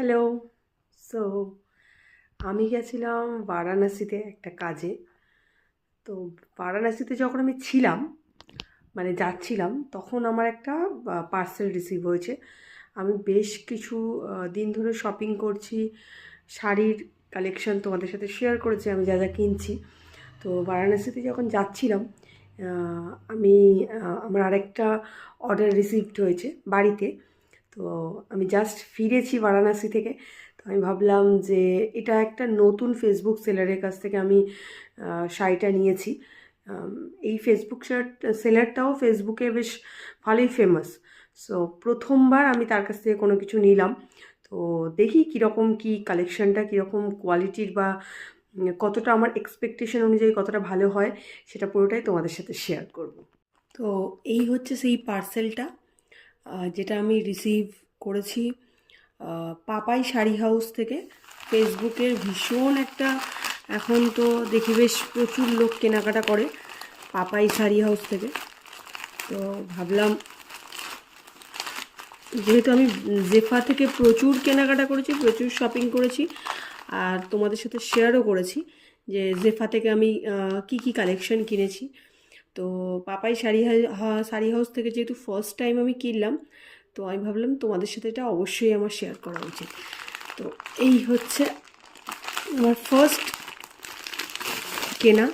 Hello. So আমি গেছিলাম বারাণসীতে একটা কাজে। তো বারাণসীতে যখন আমি ছিলাম, মানে যাচ্ছিলাম, তখন আমার একটা পার্সেল রিসিভ হয়েছে। আমি বেশ কিছু দিন ধরে শপিং করছি, শাড়ির কালেকশন তোমাদের সাথে শেয়ার করেছি আমি যা যা কিনছি। তো বারাণসীতে যখন যাচ্ছিলাম, আমি আমার আরেকটা অর্ডার রিসিভড হয়েছে বাড়িতে। তো আমি জাস্ট ফিরেছি বারাণসী থেকে। তো আমি ভাবলাম যে এটা একটা নতুন ফেসবুক সেলারের কাছ থেকে আমি শাড়িটা নিয়েছি। আম, এই ফেসবুক সেলারটাও ফেসবুকে বেশ ভালোই ফেমাস। সো প্রথমবার আমি তার কাছ থেকে কোনো কিছু নিলাম। তো দেখি কীরকম কী কালেকশানটা, কীরকম কোয়ালিটির বা কতটা আমার এক্সপেকটেশন অনুযায়ী কতটা ভালো হয়, সেটা পুরোটাই তোমাদের সাথে শেয়ার করব। তো এই হচ্ছে সেই পার্সেলটা যেটা আমি রিসিভ করেছি পাপাই শাড়ি হাউস থেকে। ফেসবুকের ভীষণ একটা, এখন তো দেখি বেশ প্রচুর লোক কেনাকাটা করে পাপাই শাড়ি হাউস থেকে। তো ভাবলাম, যেহেতু আমি জেফা থেকে প্রচুর কেনাকাটা করেছি, প্রচুর শপিং করেছি, আর তোমাদের সাথে শেয়ারও করেছি যে জেফা থেকে আমি কি কি কালেকশন কিনেছি। তো পাপাই শাড়ি হাউস থেকে যেহেতু ফার্স্ট টাইম আমি কিনলাম, তো আমি ভাবলাম তোমাদের সাথে এটা অবশ্যই আমার শেয়ার করা উচিত। তো এই হচ্ছে আমার ফার্স্ট কেনা